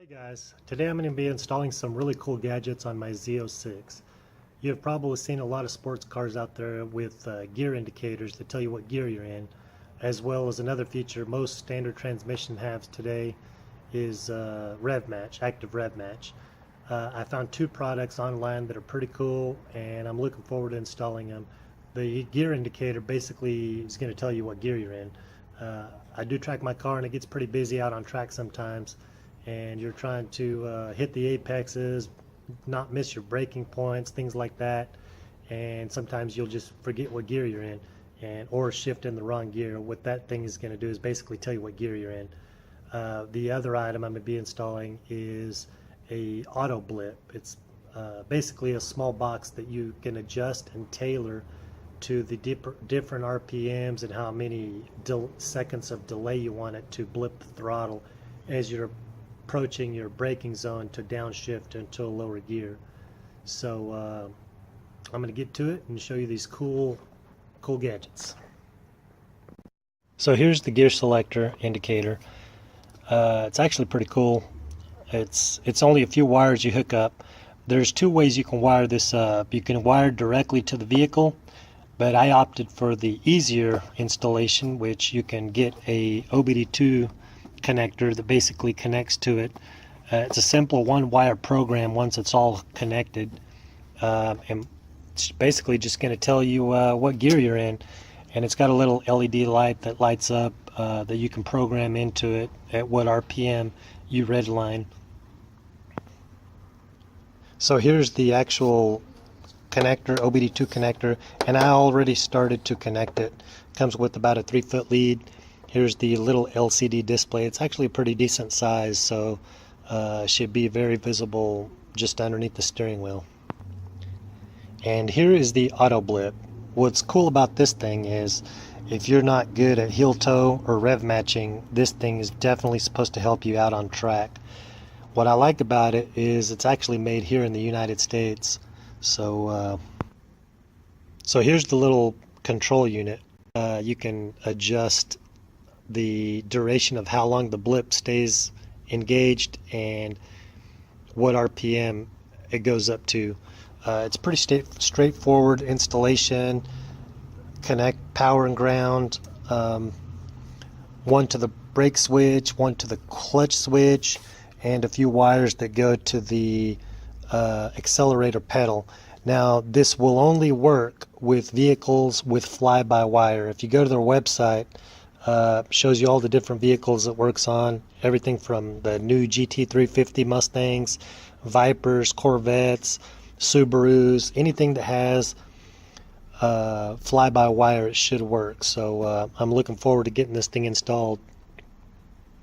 Hey guys, today I'm going to be installing some really cool gadgets on my Z06. You've probably seen a lot of sports cars out there with gear indicators that tell you what gear you're in, as well as another feature most standard transmission have today is Rev-match, active Rev-match. I found two products online that are pretty cool and I'm looking forward to installing them. The gear indicator basically is going to tell you what gear you're in. I do track my car and it gets pretty busy out on track sometimes, and you're trying to hit the apexes, not miss your braking points, things like that, and sometimes you'll just forget what gear you're in or shift in the wrong gear. What that thing is going to do is basically tell you what gear you're in. The other item I'm going to be installing is a auto-blip. It's basically a small box that you can adjust and tailor to the different RPMs and how many seconds of delay you want it to blip the throttle as you're approaching your braking zone to downshift into a lower gear. So I'm going to get to it and show you these cool gadgets. So here's the gear selector indicator. It's actually pretty cool. It's only a few wires you hook up. There's two ways you can wire this up. You can wire directly to the vehicle, but I opted for the easier installation, which you can get a OBD2 connector that basically connects to it. It's a simple one-wire program once it's all connected, and it's basically just going to tell you what gear you're in, and it's got a little LED light that lights up that you can program into it at what RPM you redline. So here's the actual connector, OBD2 connector, and I already started to connect it. Comes with about a 3-foot lead. Here's the little LCD display. It's actually a pretty decent size, so should be very visible just underneath the steering wheel. And here is the auto-blip. What's cool about this thing is if you're not good at heel toe or rev matching, this thing is definitely supposed to help you out on track. What I like about it is it's actually made here in the United States. So here's the little control unit. You can adjust the duration of how long the blip stays engaged and what RPM it goes up to. It's pretty straightforward installation. Connect power and ground, one to the brake switch, one to the clutch switch, and a few wires that go to the accelerator pedal. Now this will only work with vehicles with fly-by-wire. If you go to their website, shows you all the different vehicles it works on, everything from the new GT350 Mustangs, Vipers, Corvettes, Subarus, anything that has fly-by-wire, it should work. So I'm looking forward to getting this thing installed.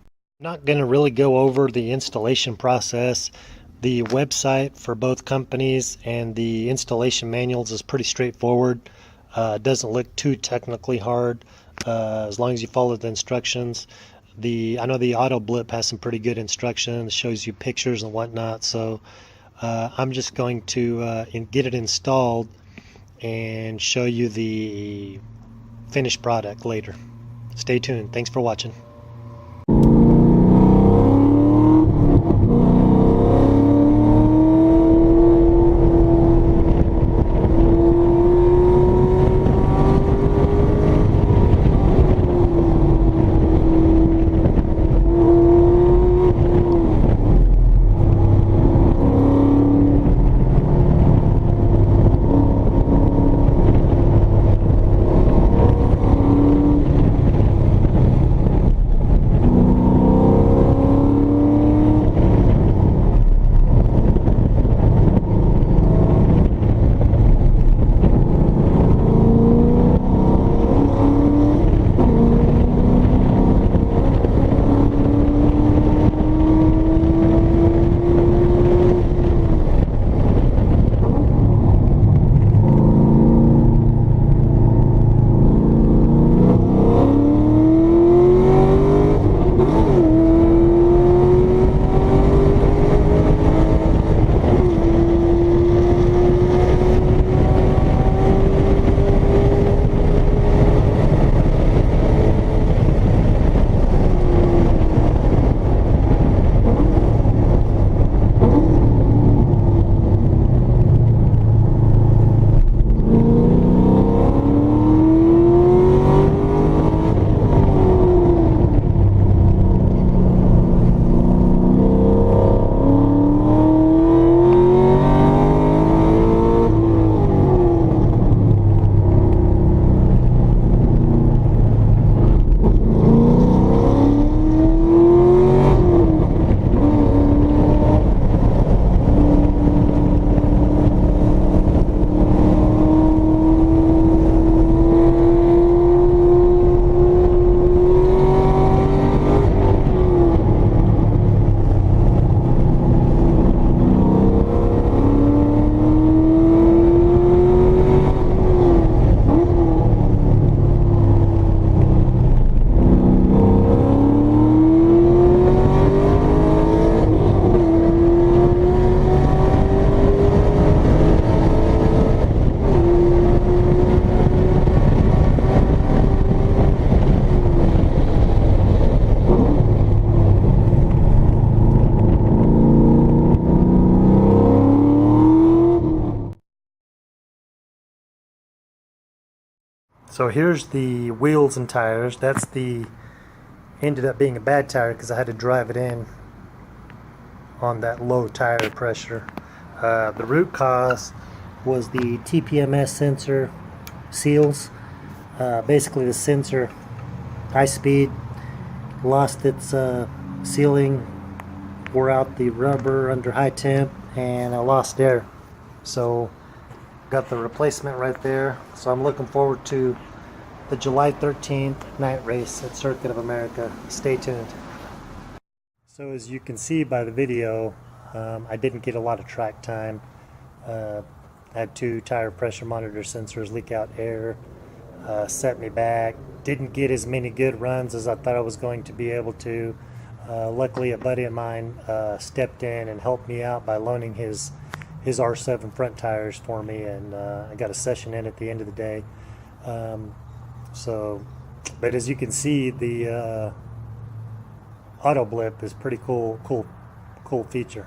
I'm not going to really go over the installation process. The website for both companies and the installation manuals is pretty straightforward. It doesn't look too technically hard as long as you follow the instructions. I know the auto-blip has some pretty good instructions, shows you pictures and whatnot, so I'm just going to get it installed and show you the finished product later. Stay tuned. Thanks for watching. So here's the wheels and tires. That's the ended up being a bad tire because I had to drive it in on that low tire pressure. The root cause was the TPMS sensor seals. Basically the sensor, high speed, lost its sealing, wore out the rubber under high temp, and I lost air. So got the replacement right there. So I'm looking forward to the July 13th night race at Circuit of America. Stay tuned. So as you can see by the video, I didn't get a lot of track time. I had 2 tire pressure monitor sensors leak out air, set me back. Didn't get as many good runs as I thought I was going to be able to. Luckily a buddy of mine stepped in and helped me out by loaning his R7 front tires for me, and I got a session in at the end of the day. But as you can see, the auto blip is pretty cool feature.